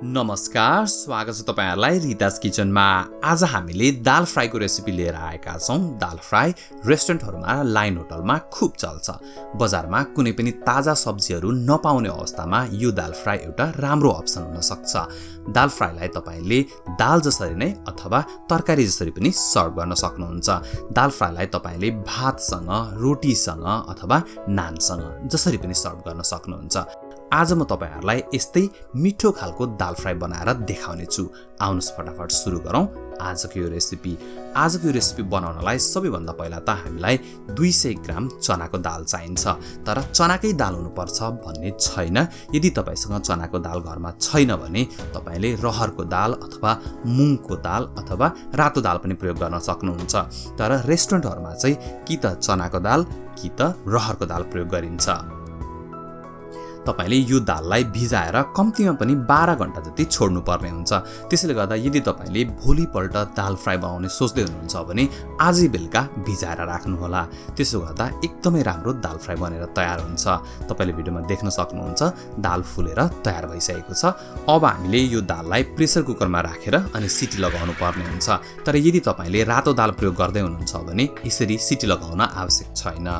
नमस्कार, स्वागत छ तपाईहरुलाई रितास किचनमा। आज हामीले दाल फ्राईको रेसिपी लिएर आएका छौं। दाल फ्राई रेस्टुरेन्टहरुमा, लाइन होटलमा खूब चल्छ। बजारमा कुनै पनि ताजा सब्जीहरु नपाउने अवस्थामा यो दाल फ्राई एउटा राम्रो अप्सन हुन सक्छ। दाल फ्राईलाई तपाईले दाल जसरी नै अथवा तरकारी जसरी पनि सर्भ गर्न सक्नुहुन्छ। दाल फ्राईलाई तपाईले भातसँग, रोटीसँग अथवा नानसँग जसरी पनि सर्भ गर्न सक्नुहुन्छ। आज म तपाईहरुलाई यस्तै मिठो खालको दाल फ्राई बनाएर देखाउने छु। आउनुस् फटाफट सुरु गरौँ आजको यो रेसिपी। आजको यो रेसिपी बनाउनलाई सबैभन्दा पहिला त हामीलाई 200 ग्राम चनाको दाल चाहिन्छ। तर चनाकै दाल हुनुपर्छ भन्ने छैन। यदि तपाईसँग चनाको दाल घरमा छैन भने तपाईले रहरको दाल अथवा मुङको दाल अथवा रातो दाल पनि प्रयोग गर्न सक्नुहुन्छ। तर रेस्टुरेन्टहरुमा चाहिँ कि त चनाको दाल कि त रहरको दाल प्रयोग गरिन्छ। तपाईले यो दाललाई भिजाएर कम्तीमा पनि 12 घण्टा जति छोड्नु पर्ने हुन्छ। त्यसैले गर्दा यदि तपाईले भोलिपल्ट दाल फ्राई बनाउने सोच्दै हुनुहुन्छ भने आजै बेलुका भिजाएर राख्नु होला। त्यसो गर्दा एकदमै राम्रो दाल फ्राई बनेर तयार हुन्छ। तपाईले भिडियोमा देख्न सक्नुहुन्छ दाल फुलेर तयार भइसकेको छ। अब हामीले यो दाललाई प्रेसर कुकरमा राखेर अनि सिटी लगाउनु पर्ने हुन्छ। तर यदि तपाईले रातो दाल प्रयोग गर्दै हुनुहुन्छ भने यसरी सिटी लगाउन आवश्यक छैन।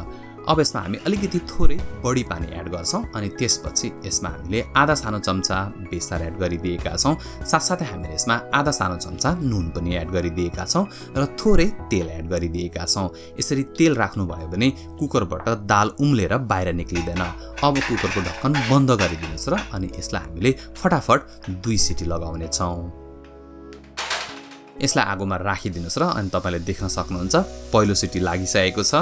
अब यसमा हामी अलिकति थोरै बढी पानी एड गर्छौं अनि त्यसपछि यसमा हामीले आधा सानो चम्चा बेसार एड गरिदिएका छौं। साथसाथै हामीले यसमा आधा सानो चम्चा नुन पनि एड गरिदिएका छौं र थोरै तेल एड गरिदिएका छौं। यसरी तेल राख्नु भयो भने कुकरबाट दाल उम्लेर बाहिर निक्लिदैन। अब कुकरको ढक्कन बन्द गरिदिनुस् र अनि यसलाई हामीले फटाफट 2 सिटी लगाउने छौं। यसलाई आगोमा राखिदिनुस् र अनि तपाईले देख्न सक्नुहुन्छ पहिलो सिटी लागिसकेको छ।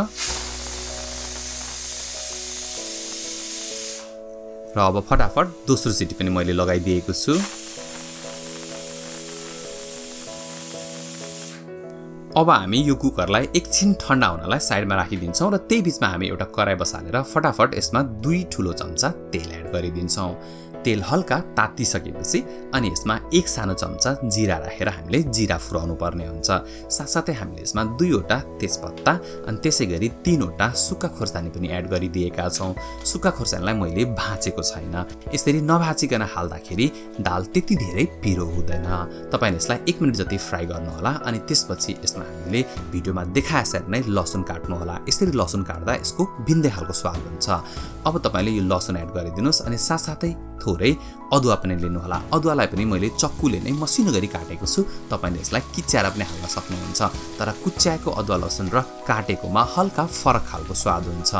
र अब फटाफट दोस्रो सिटी पनि मैले लगाइदिएको छु। अब हामी यो कुकरलाई एकछिन ठण्डा हुनलाई साइडमा राखिदिन्छौं र त्यही बीचमा हामी एउटा कराई बसालेर फटाफट यसमा 2 ठूलो चम्चा तेल एड गरिदिन्छौं। तेल हल्का तातिसकेपछि अनि यसमा 1 सानो चम्चा जिरा राखेर हामीले जिरा फुराउनु पर्ने हुन्छ। साथसाथै हामीले यसमा 2 वटा तेजपत्ता अनि त्यसैगरी 3 वटा सुक्खा खोर्सानी पनि एड गरिदिएका छौं। सुक्खा खोर्सानीलाई मैले भाँचेको छैन। यसरी नभाँचिकन हाल्दाखेरि दाल त्यति धेरै पिरो हुँदैन। तपाईले यसलाई 1 मिनेट जति फ्राई गर्नु होला अनि त्यसपछि यसमा हामीले भिडियोमा देखाएसरी नै लसुन काट्नु होला। यसरी लसुन काट्दा यसको भिन्दै खालको स्वाद हुन्छ। अब तपाईले यो लसुन एड गरिदिनुस् अनि साथसाथै थोरै अदुवा पनि लिनु होला। अदुवालाई पनि मैले चक्कुले नै मसिनो गरी काटेको छु। तपाईले यसलाई किच्चाएर पनि हाल्न सक्नुहुन्छ। तर कुच्चाएको अदुवा लसुन र काटेकोमा हल्का फरक खालको स्वाद हुन्छ।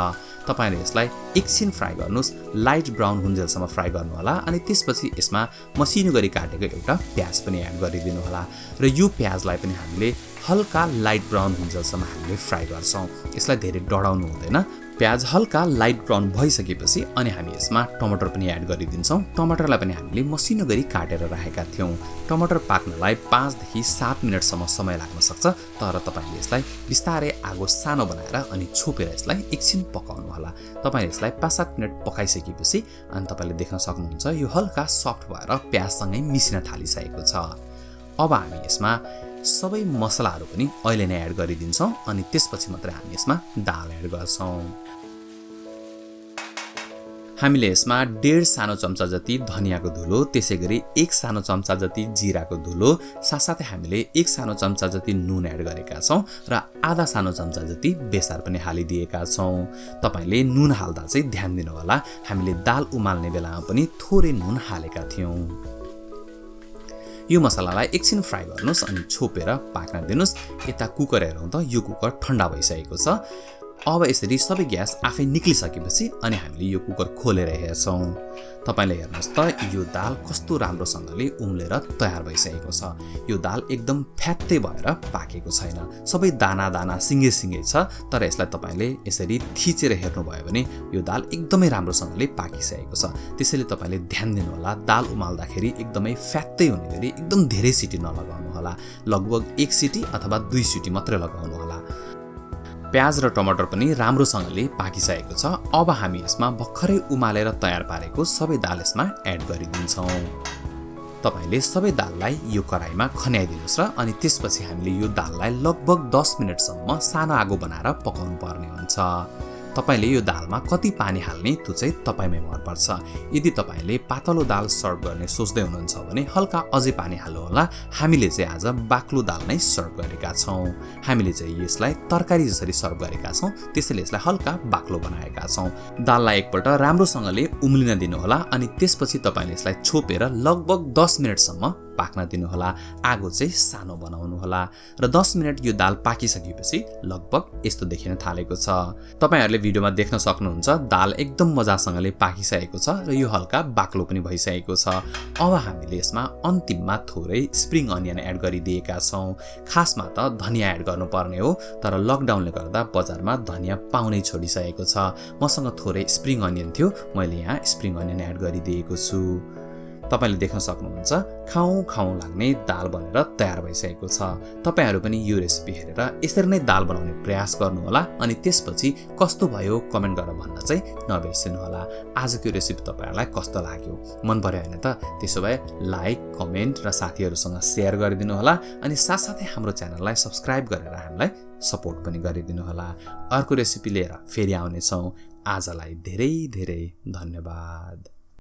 तपाईले यसलाई एकछिन फ्राई गर्नुस्, लाइट ब्राउन हुन्जेलसम्म फ्राई गर्नु होला अनि त्यसपछि यसमा मसिनो गरी काटेको एउटा प्याज पनि एड गरिदिनु होला र यो प्याजलाई पनि हामीले हल्का लाइट ब्राउन हुन्जेलसम्म हामीले फ्राई गर्छौं। यसलाई धेरै डढाउनु हुँदैन। प्याज हल्का लाइट ब्राउन भइसकेपछि अनि हामी यसमा टमाटर पनि एड गरिदिन्छौं। टमाटरलाई पनि हामीले मसिनो गरी काटेर राखेका थियौं। टमाटर पाक्नलाई 5 देखि 7 मिनेटसम्म समय लाग्न सक्छ। तर तपाईले यसलाई बिस्तारै आगो सानो बनाएर अनि छोपेर यसलाई एकछिन पकाउनु होला। तपाईले यसलाई 5-7 मिनेट पकाइसकेपछि अनि तपाईले देख्न सक्नुहुन्छ यो हल्का सफ्ट भएर प्याजसँगै मिसिन थालिसकेको छ। अब हामी यसमा सबै मसलाहरु पनि अहिले नै एड गरिदिन्छौं अनि त्यसपछि मात्र हामी यसमा दाल एड गर्छौं। हामीले यसमा 1.5 सानो चम्चा जति धनियाको धुलो, त्यसैगरी 1 सानो चम्चा जति जिराको धुलो, साथसाथै हामीले 1 सानो चम्चा जति नुन एड गरेका छौं र आधा सानो चम्चा जति बेसार पनि हालिदिएका छौं। तपाईले नुन हाल्दा चाहिँ ध्यान दिनु होला। हामीले दाल उमाल्ने बेलामा पनि थोरै नुन हालेका थियौं। यो मसलालाई एकछिन फ्राई गर्नुस् अनि छोपेर पाक्न दिनुस्। यता कुकर हेरौं त यो कुकर ठण्डा भइसकेको छ। अब यसरी सबै ग्यास आफै निक्लिसकेपछि अनि हामीले यो कुकर खोलेर हेर्छौं। तपाईले हेर्नुस् त यो दाल कस्तो राम्रोसँगले उम्लेर तयार भइसकेको छ। यो दाल एकदम फ्यात्तै भएर पाकेको छैन। सबै दाना दाना सिङ्गे सिङ्गे छ। तर यसलाई तपाईले यसरी थिचेर हेर्नुभयो भने यो दाल एकदमै राम्रोसँगले पाकिसकेको छ। त्यसैले तपाईले ध्यान दिनु होला। दाल उमाल्दाखेरि एकदमै फ्यात्तै हुने गरी एकदम धेरै सिटी नलगाउनु होला। लगभग 1 सिटी अथवा 2 सिटी मात्रै लगाउनु होला। प्याज र टमाटर पनि राम्रोसँगले पाकिसकेको छ। अब हामी यसमा भर्खरै उमालेर तयार पारेको सबै दाल यसमा एड गरिदिन्छौं। तपाईले सबै दाललाई यो कराईमा खन्याइदिनुस् र अनि त्यसपछि हामीले यो दाललाई लगभग 10 मिनेटसम्म सानो आगो बनाएर पकाउनु पर्ने हुन्छ। तपाईले यो दालमा कति पानी हाल्ने त्यो चाहिँ तपाईमै भर पर्छ। यदि तपाईले पातलो दाल सर्भ गर्ने सोच्दै हुनुहुन्छ भने हल्का अझै पानी हाल्नु होला। हामीले चाहिँ आज बाक्लो दाल नै सर्भ गरेका छौं। हामीले चाहिँ यसलाई तरकारी जसरी सर्भ गरेका छौं त्यसैले यसलाई हल्का बाक्लो बनाएका छौं। दाललाई एकपल्ट राम्रोसँगले उम्लिन दिनु होला अनि त्यसपछि तपाईले यसलाई छोपेर लगभग 10 मिनेटसम्म पाक्न दिनु होला। आगो चाहिँ सानो बनाउनु होला र 10 मिनेट यो दाल पाकिसकेपछि लगभग यस्तो देखिन थालेको छ। तपाईहरुले भिडियोमा देख्न सक्नुहुन्छ दाल एकदम मजासँगले पाकिसकेको छ र यो हल्का बाक्लो पनि भइसकेको छ। अब हामीले यसमा अन्तिममा थोरै स्प्रिङ अनियन एड गरिदिएका छौं। खासमा त धनिया एड गर्नुपर्ने हो तर लकडाउनले गर्दा बजारमा धनिया पाउनै छोडिसकेको छ। मसँग थोरै स्प्रिङ अनियन थियो, मैले यहाँ स्प्रिङ अनियन एड गरिदिएको छु। तपाईले देख्न सक्नुहुन्छ खाऊ खाऊ लाग्ने दाल बनेर तयार भइसकेको छ। तपाईहरु पनि यो रेसिपी हेरेर यसरी नै दाल बनाउने प्रयास गर्नु होला अनि त्यसपछि कस्तो भयो कमेन्ट गरेर भन्न चाहिँ नबिर्सनु होला। आजको रेसिपी तपाईहरुलाई कस्तो लाग्यो, मन पर्यो भने त त्यसो भए लाइक, कमेन्ट र साथीहरुसँग शेयर गरिदिनु होला अनि साथसाथै हाम्रो च्यानललाई सब्स्क्राइब गरेर हामीलाई सपोर्ट पनि गरिदिनु होला। अर्को रेसिपी लिएर फेरि आउने छौं। आजलाई धेरै धेरै धन्यवाद।